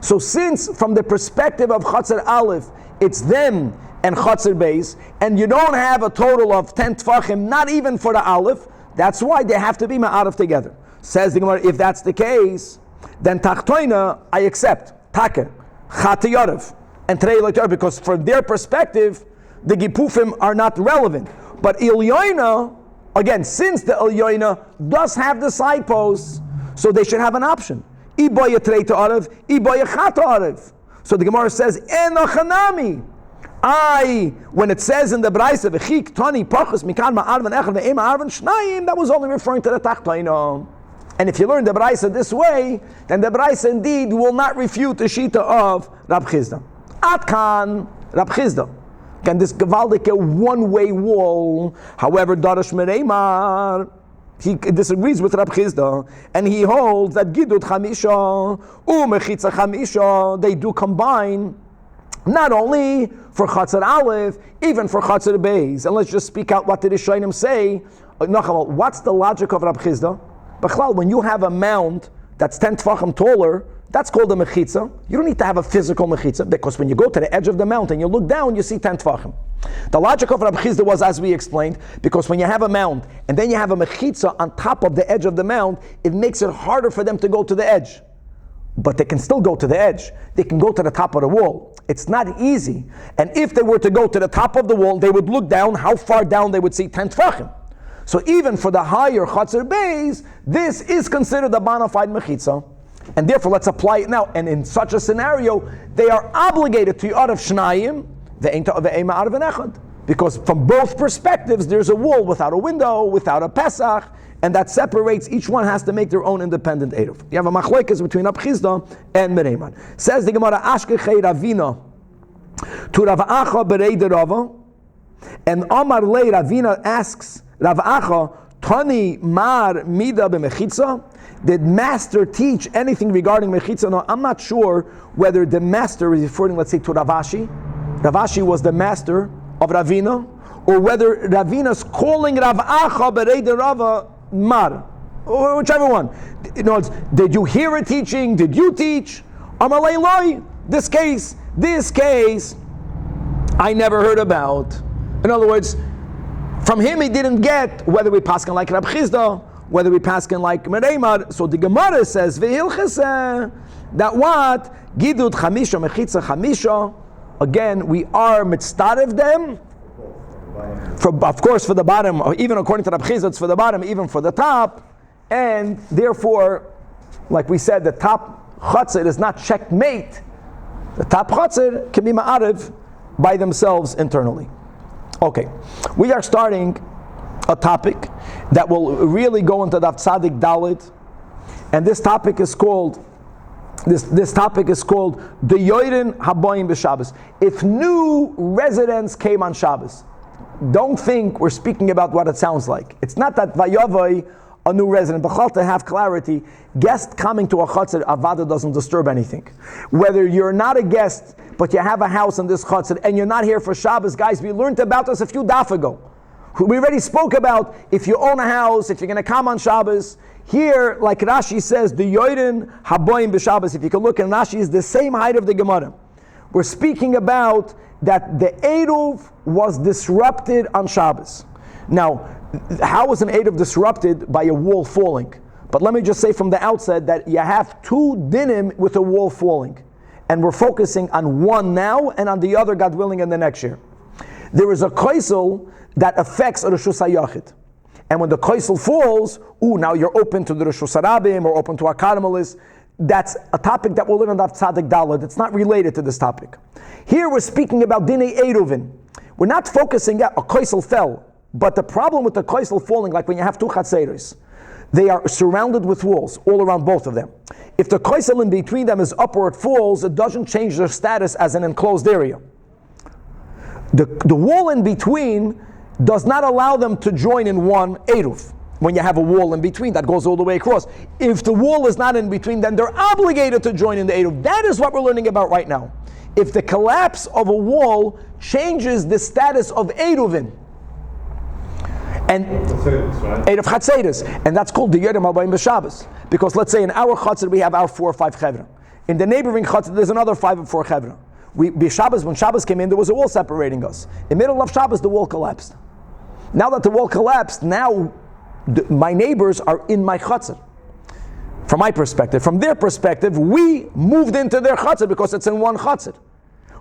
Speaker 1: So since from the perspective of Chatzar Aleph, it's them and Chatzar Beis, and you don't have a total of 10 tfachim, not even for the Aleph, that's why they have to be ma'arif together. Says the Gemara, if that's the case, then Tachtoina, I accept. Take, Chati Yorev, and Trei Lot Yorev, because from their perspective, the Gipufim are not relevant. But Elyoina, again, since the Elyoina does have the side posts, so they should have an option. Iboya Trei Ta'arev, Iboya Chata Arev. So the Gemara says, Enochanami. When it says in the Braisa, V'chik, Tani, Pachas, Mikan, Ma'arvan, Echad, Ve'ema, Arvan, Shnayim, that was only referring to the Tachtoina. And if you learn the Braisa this way, then the Braisa indeed will not refute the Shita of Rab Chizda. Atkan, Rab Chizda. Can this gewaldige one-way wall, however, Darash Mereimar, he disagrees with Rab Chizda, and he holds that Gidut Chamisha, Mechitza Chamisha, they do combine, not only for Chatzar Aleph, even for Chatzar Beis. And let's just speak out what the Rishonim say. What's the logic of Rab Chizda? B'chlal, when you have a mound that's 10 tfachim taller, that's called a mechitza. You don't need to have a physical mechitza, because when you go to the edge of the mountain, you look down, you see 10 tfachim. The logic of Rab Chizda was, as we explained, because when you have a mound, and then you have a mechitza on top of the edge of the mound, it makes it harder for them to go to the edge. But they can still go to the edge. They can go to the top of the wall. It's not easy. And if they were to go to the top of the wall, they would look down, how far down they would see 10 tfachim. So even for the higher Chatzar Beis, this is considered a bona fide mechitza. And therefore, let's apply it now. And in such a scenario, they are obligated to Yarav Shnayim, ve'ema arven echad. Because from both perspectives, there's a wall without a window, without a Pesach, and that separates, each one has to make their own independent Eruv. You have a machlekes between Rab Chizda and Mereiman. Says the Gemara, Ashkechei Ravina, to Rav Acha berei de Rava, and Amar Lei Ravina asks, Rav Acha, Tani mar mida b'mechitza? Did master teach anything regarding mechitza? No, I'm not sure whether the master is referring, let's say, to Ravashi. Ravashi was the master of Ravina, or whether Ravina's calling Rav Acha berei de Rava mar, or whichever one. You know, did you hear a teaching? Did you teach? Amalei loy. This case, I never heard about. In other words, from him he didn't get whether we paskin like Rab Chizda, whether we paskin like Mereimar. So the Gemara says ve'ilchese that what gidut chamisha mechitza chamisha. Again, we are mitztarev them. Of course, for the bottom, or even according to Rab Chizda, it's for the bottom, even for the top, and therefore, like we said, the top chatzir is not checkmate. The top chatzir can be ma'arev by themselves internally. Okay, we are starting a topic that will really go into Daf Tzadik Dalet, and this topic is called the Yorin Haboyim b'Shabbos. If new residents came on Shabbos, don't think we're speaking about what it sounds like. It's not that Vayavai, a new resident, but to have clarity, guest coming to a chatzir, avada doesn't disturb anything. Whether you're not a guest, but you have a house in this chatzir, and you're not here for Shabbos, guys, we learned about this a few daf ago. We already spoke about if you own a house, if you're going to come on Shabbos. Here, like Rashi says, the Yorin Haboyim b'Shabbos, if you can look, and Rashi is the same height of the Gemara. We're speaking about that the Eruv was disrupted on Shabbos. Now, how was an Eruv disrupted? By a wall falling. But let me just say from the outset that you have two dinim with a wall falling. And we're focusing on one now and on the other, God willing, in the next year. There is a koisel that affects a Reshus HaYachid. And when the koisel falls, now you're open to the Reshus HaRabim or open to our Karmelis. That's a topic that we'll learn on Daf Tzadik Dalet. It's not related to this topic. Here we're speaking about Dinei Eruvin. We're not focusing at a koisel fell, but the problem with the koisel falling, like when you have two chatzeros, they are surrounded with walls all around both of them. If the koisel in between them is up or it falls, it doesn't change their status as an enclosed area. The wall in between does not allow them to join in one eruv. When you have a wall in between that goes all the way across. If the wall is not in between, then they're obligated to join in the eruv. That is what we're learning about right now. If the collapse of a wall changes the status of eruvin, and eruv chatzeres, and that's called the Yodim Habayim b'Shabbos. Because let's say in our chatzir we have our 4 or 5 chevra. In the neighboring chatzir there's another 5 or 4 chevra. B'Shabbos, when Shabbos came in, there was a wall separating us. In the middle of Shabbos, the wall collapsed. Now that the wall collapsed, now my neighbors are in my chatzir. From my perspective, from their perspective, we moved into their chatzir because it's in one chatzir.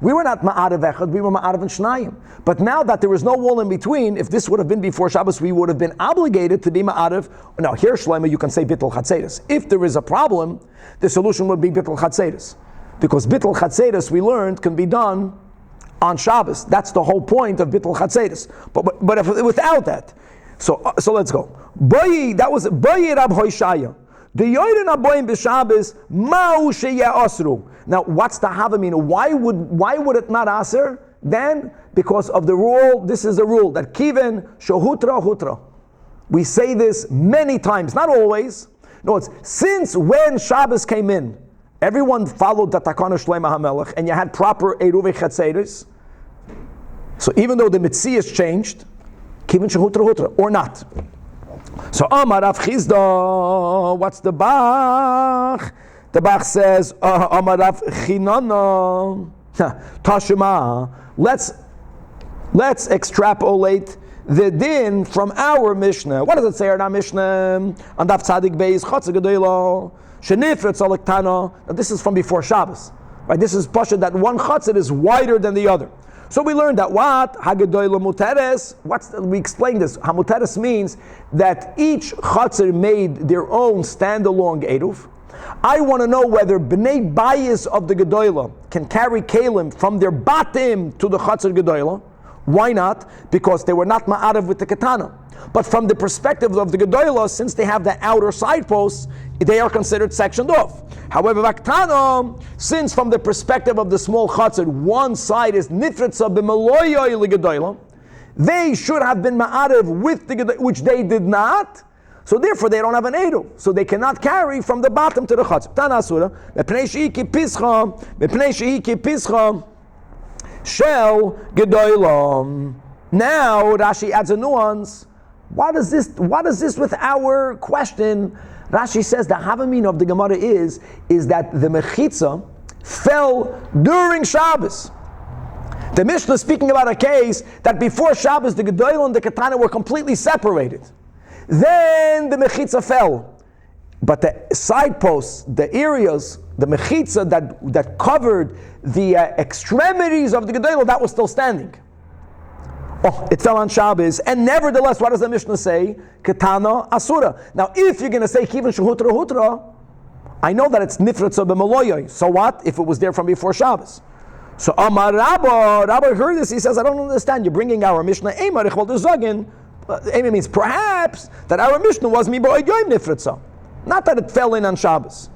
Speaker 1: We were not ma'arav echad, we were ma'arav and shnayim. But now that there is no wall in between, if this would have been before Shabbos, we would have been obligated to be ma'arav. Now here, Shlomo, you can say bittul chatzeres. If there is a problem, the solution would be bittul chatzeres. Because bittul chatzeres, we learned, can be done on Shabbos. That's the whole point of bittul chatzeres. But if, without that, so let's go. That was Bayi Rab Hoshaya. The Yoden Aboyim b'Shabbos Ma'u Sheyeh Asru. Now, what's the Havamina? Why would it not aser? Then, because of the rule. This is the rule that Kiven Shohutra Hutra. We say this many times, not always. No, it's since when Shabbos came in, everyone followed the Takana Shlomo HaMelech, and you had proper Eruvei Chatzeres. So even though the Metzias changed, Kiven Shohutra Hutra or not. So Amar Rav Chizda, what's the Bach? The Bach says, Amar Rav Chinana, Tashema. Let's extrapolate the din from our Mishnah. What does it say in our Mishnah? On Daf Tzadik Beis, Chotzer Gedoyla, Shenifret Tzalek Tana. This is from before Shabbos. Right? This is Pasha that one Chotzer is wider than the other. So we learned that what? Hagedoyla Muteres. We explained this. Hamuteres means that each Chotzer made their own standalone Eruv. I want to know whether Bnei Bayis of the Gedoyla can carry Kalim from their Batim to the Chotzer Gedoyla. Why not? Because they were not Ma'arav with the Ketana. But from the perspective of the Gedoyla, since they have the outer side posts, they are considered sectioned off. However, Vaktana, since from the perspective of the small Chatzar, one side is Nitritza b'Meloyoy l'Gedoyla, they should have been Ma'arav with the Gedoyla, which they did not. So therefore, they don't have an Eruv. So they cannot carry from the bottom to the Chatzar. Tana Asura, Mepnei she'iki pischa, Shel Gedoyla. Now Rashi adds a nuance. What is this with our question? Rashi says the Havamina of the Gemara is that the Mechitza fell during Shabbos. The Mishnah is speaking about a case that before Shabbos the Gedoyla and the Ketana were completely separated. Then the Mechitza fell. But the side posts, the areas, the Mechitza that covered the extremities of the Gedoyla, that was still standing. Oh, it fell on Shabbos, and nevertheless, what does the Mishnah say? Ketana Asura. Now, if you're going to say Kiven Shehutra Hutra, I know that it's Nifritza b'Meloyoy. So what? If it was there from before Shabbos. So Amar Rabba heard this, he says, I don't understand. You're bringing our Mishnah, Eimar Ichval Dezagin. Eimar means perhaps that our Mishnah was Mi'Ba'oyoyim Nifritza. Not that it fell in on Shabbos.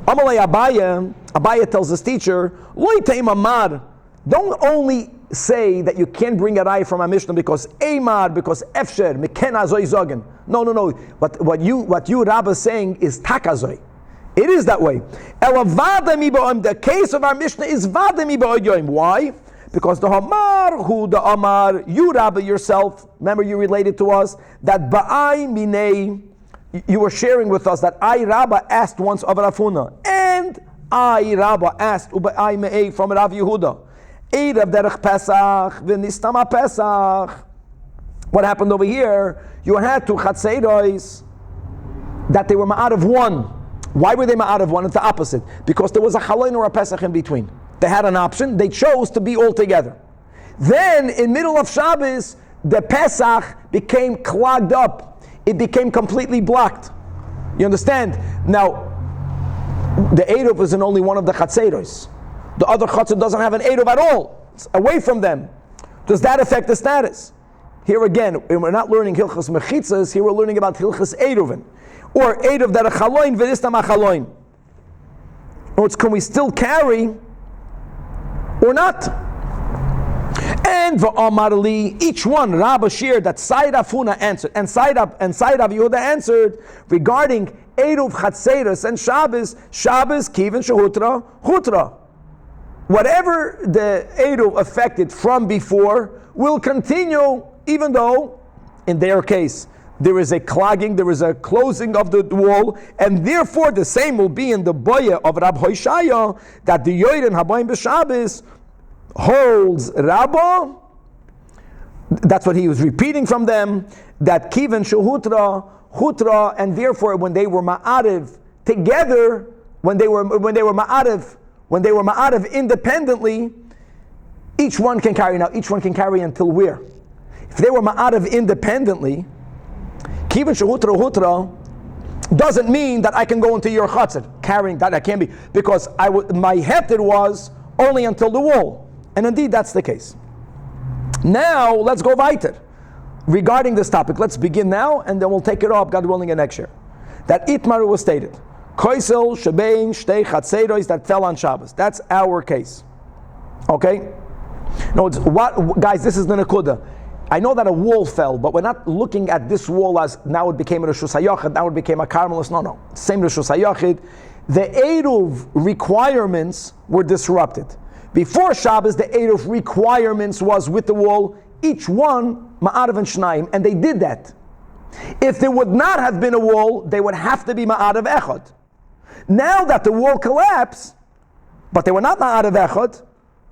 Speaker 1: Amalei Abaye tells his teacher, Loi Teim Amar. Don't only say that you can't bring a raya from a Mishnah because Eimar, because Efsher, Meken Azoy Zogen. No. What you Rabba is saying is Takazoy. It is that way. The case of our Mishnah is Vadami Ba'oyoyim. Why? Because the Amar, you Rabba yourself, remember you related to us, that Ba'ai Minei, you were sharing with us that I Rabba asked once of Rafuna, and I Rabba asked Uba'ai Me'ei from Rav Yehuda. Erev derech Pesach, v'nistama Pesach. What happened over here? You had two Chatzeiros that they were ma'at of one. Why were they ma'at of one? It's the opposite. Because there was a Chaloin or a Pesach in between. They had an option. They chose to be all together. Then, in middle of Shabbos, the Pesach became clogged up. It became completely blocked. You understand? Now, the Eruv is in only one of the Chatzeiros. The other chatzor doesn't have an Eruv at all. It's away from them. Does that affect the status? Here again, we're not learning Hilchas Mechitzas, here we're learning about Hilchas Eruvin. Or Eruv that a Chaloin, V'nistam HaChaloin. Or can we still carry or not? And v'amarli, each one, Rabba Shir, that side of Huna answered, and side of Yehuda answered regarding Eruv Chatzeros and Shabbos, Kivin Shehutra, Hutra. Whatever the Eruv affected from before will continue, even though, in their case, there is a clogging, there is a closing of the wall, and therefore the same will be in the boya of Rab Hoshaya, that the Yoren Habayim B'Shabbos holds Rabba. That's what he was repeating from them, that Kivan Shehutra, Hutra, and therefore when they were Ma'ariv together, when they were Ma'ariv independently, each one can carry. Now, each one can carry until where? If they were Ma'ariv independently, Kivan Shehutra Hutra doesn't mean that I can go into your chatzir carrying that. I can't be, because my heter was only until the wall, and indeed that's the case. Now let's go weiter regarding this topic. Let's begin now, and then we'll take it up, God willing, in next year. That Itmar was stated, Koisel Shebein Shtei Chatzeros, that fell on Shabbos. That's our case. Okay. No, guys? This is the nekuda. I know that a wall fell, but we're not looking at this wall as now it became a Reshus HaYachid, now it became a Carmelist. No. Same Reshus HaYachid. The Eruv requirements were disrupted. Before Shabbos, the Eruv requirements was with the wall, each one, Ma'arav and Shnayim, and they did that. If there would not have been a wall, they would have to be Ma'arav Echad. Now that the wall collapsed, but they were not Ma'arav Echad,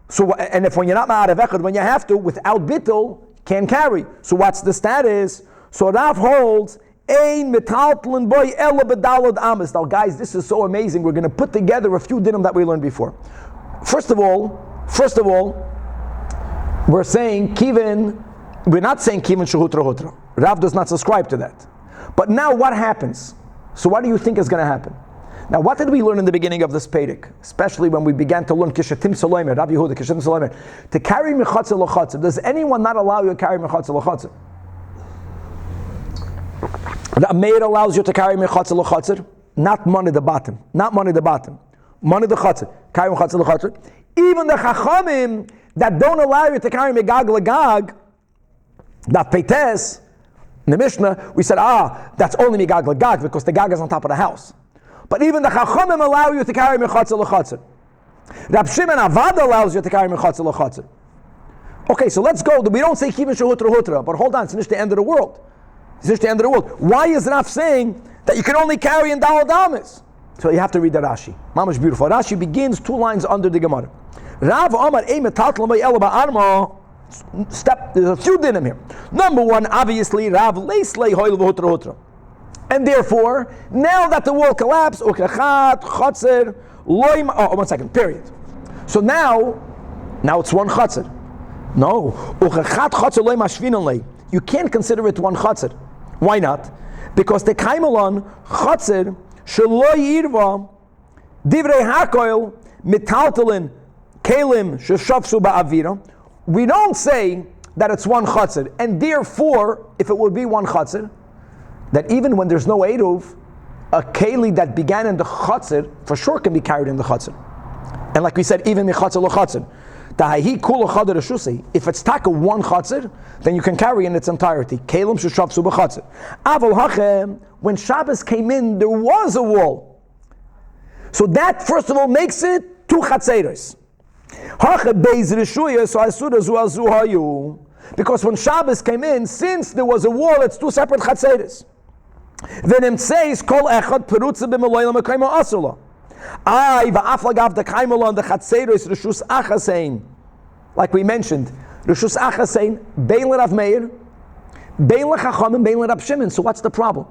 Speaker 1: so, and if when you're not Ma'arav Echad, when you have to, without Bittul, can carry. So what's the status? So Rav holds ein metaltlin boy ela bedalad amas. Now guys, this is so amazing. We're going to put together a few dinim that we learned before. First of all, we're saying Kivin. We're not saying Kivin shehutra hutra. Rav does not subscribe to that. But now what happens? So what do you think is going to happen? Now, what did we learn in the beginning of this Perek? Especially when we began to learn Kishatim Solomer, Rabbi Yehuda, Kishatim Solomer, to carry Mechatzer L'Chatzer. Does anyone not allow you to carry Mechatzer L'Chatzer? The Meir allows you to carry Mechatzer L'Chatzer, not money the bottom. Money the Chatzer. Carry Mechatzer L'Chatzer. Even the Chachamim that don't allow you to carry Megag L'Gag, that Peites, in the Mishnah, we said, that's only Megag L'Gag because the Gag is on top of the house. But even the Chachamim allow you to carry Mechatzer L'Chatzer. Rab Shimon Avad allows you to carry Mechatzer L'Chatzer. Okay, so let's go. We don't say Kivin Shehutra Hutra, but hold on, it's not the end of the world. It's not the end of the world. Why is Rav saying that you can only carry in Dalad Amis? So you have to read the Rashi. Mamash beautiful. Rashi begins 2 lines under the Gemara. Rav Amar Ei Metatl May Ela Ba'arma. There's a few dinim here. Number 1, obviously, Rav Leislei Hoil V'Hutra Hutra. And therefore, now that the wall collapsed, one second, period. So now it's one chatzir. No. You can't consider it one chatzir. Why not? Because the kaimelon chatzir shelo yirva divrei hakoil mitaltalin kelim sheshafsu ba'avira. We don't say that it's one chatzir, and therefore, if it would be one chatzir, that even when there's no Eruv, a keli that began in the chatzir for sure can be carried in the chatzir. And like we said, even mechatzir lo chatzir. If it's taka one chatzir, then you can carry in its entirety. Kelim sheshavsu b'chatzir. Aval hachem, when Shabbos came in, there was a wall. So that first of all makes it 2 chatzeros. Hachem beis reshuya so asura zu azu hayu. Because when Shabbos came in, since there was a wall, it's 2 separate chatzeros. Then it says, "Kol echad perutza b'meloyla mekaymo asula." Va'aflagav the kaimelon the chatzeros reshus achasein. Like we mentioned, reshus achasein bein l'Rav Meir, bein l'Chachamim, bein l'Rab Shimon. So what's the problem?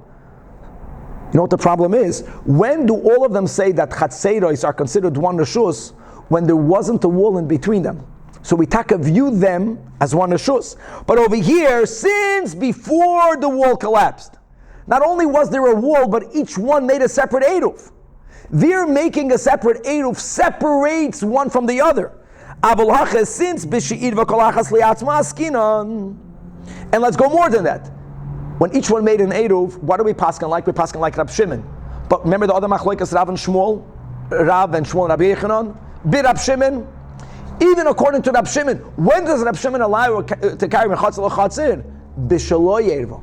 Speaker 1: You know what the problem is? When do all of them say that chatzeros are considered one reshus when there wasn't a wall in between them? So we view them as one reshus. But over here, since before the wall collapsed, not only was there a wall, but each one made a separate Eruv. They're making a separate Eruv, separates one from the other. Since and let's go more than that. When each one made an Eruv, what do we paskin like? We paskin like Rab Shimon. But remember the other machlokas, Rav and Shmuel and Rabbi Yechanan, Rab Shimon. Even according to Rab Shimon, when does Rab Shimon allow to carry mechatzer l'chatzir? B'shelo yervo.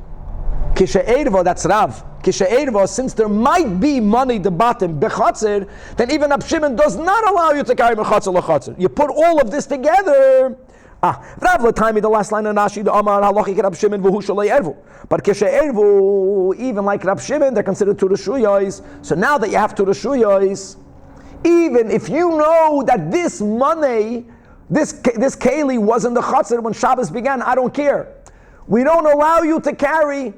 Speaker 1: Kishe ervo, that's Rav. Kishe ervo, since there might be money the bottom b'chatzir, then even Rab Shimon does not allow you to carry mechatzer l'chatzir. You put all of this together. Rav l'taimi, the last line of Rashi, the Amar halachi Rab Shimon v'hu shalei ervu. But kishe ervu, even like Rab Shimon, they're considered two reshuyos. So now that you have two reshuyos, even if you know that this money, this keli was in the chatzir when Shabbos began, I don't care. We don't allow you to carry.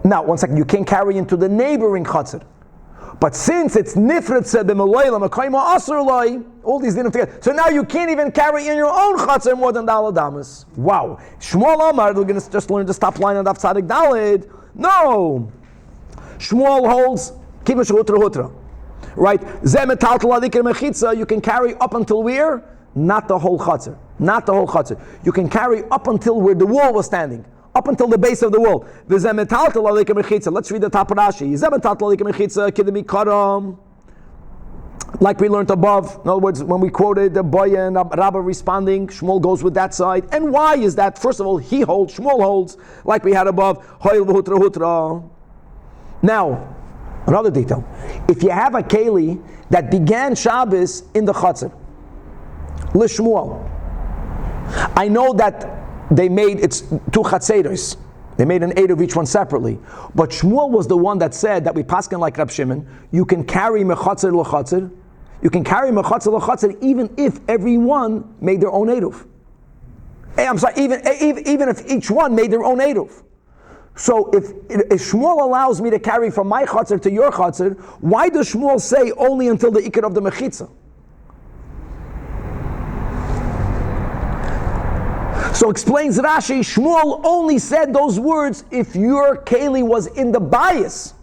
Speaker 1: Now, one second, you can't carry into the neighboring chatzir. But since it's nifritze b'meloyla mekayma asur, all these didn't together. So now you can't even carry in your own chatzir more than dalad damas. Wow. Shmuel Amar, we're going to just learn the top line of Daf Tzadik Daled. No. Shmuel holds kivash hutra hutra. Right? You can carry up until where? Not the whole chatzir. Not the whole chatzir. You can carry up until where the wall was standing. Up until the base of the wall. Let's read the top Rashi. Like we learned above. In other words, when we quoted the boy and Rabbah responding, Shmuel goes with that side. And why is that? First of all, he holds, Shmuel holds, like we had above. Now, another detail. If you have a keli that began Shabbos in the chatzir, Lishmuel, I know that they made it's two chatzeros. They made an eight of each one separately. But Shmuel was the one that said that we paskin like Rab Shimon, you can carry mechatzer l'chatzir. You can carry mechatzer l'chatzir even if everyone made their own eruv. I'm sorry, even if each one made their own eruv. So if Shmuel allows me to carry from my chatzir to your chatzir, why does Shmuel say only until the ikar of the mechitza? So explains Rashi, Shmuel only said those words if your keli was in the bias.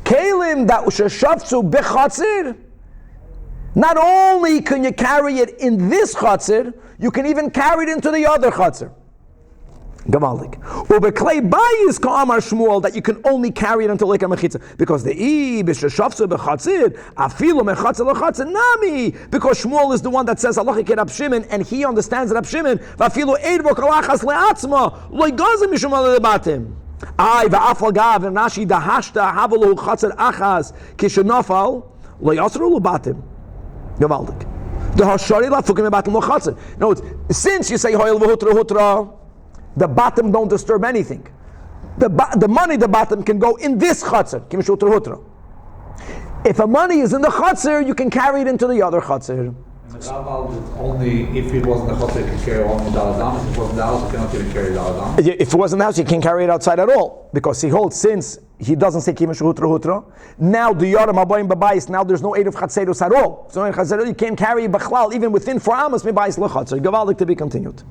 Speaker 1: Kelim that sheshavtzu bechatzir. Not only can you carry it in this chatzir, you can even carry it into the other chatzir. Gavaldik. Ubeklei bayis ka'amar Shmuel that you can only carry it until like a mechitza because the b'sheshavtzu bechatzir afilu mechatzer lechatzir nami because Shmuel is the one that says halacha ke Rab Shimon and he understands Rab Shimon vafilu eidvo kalachas leatzma lo yigazim mishum lebatim ay va'afal gav and Rashi dahashta havalu chatzir achas kishenafal lo yasru lebatim Gavaldik. The hashari lafukim lebatim lo chatzir. No, since you say hoyel v'hutra hutra. The bottom don't disturb anything. The money, the bottom can go in this chatzir. If a money is in the chatzir, you can carry it into the other chatzir.
Speaker 2: Only if it wasn't the chatzir, you can carry only daladam. If it wasn't the house, you cannot even carry daladam.
Speaker 1: If it wasn't the house, you can't carry it outside at all. Because he holds, since he doesn't say kimash hutra, now the yaram abayim babayis, now there's no eruv chatzerus at all. So in chatzerus, you can't carry bachlal, even within 4 amos, mebayis lechatzir. Gavaldik to be continued.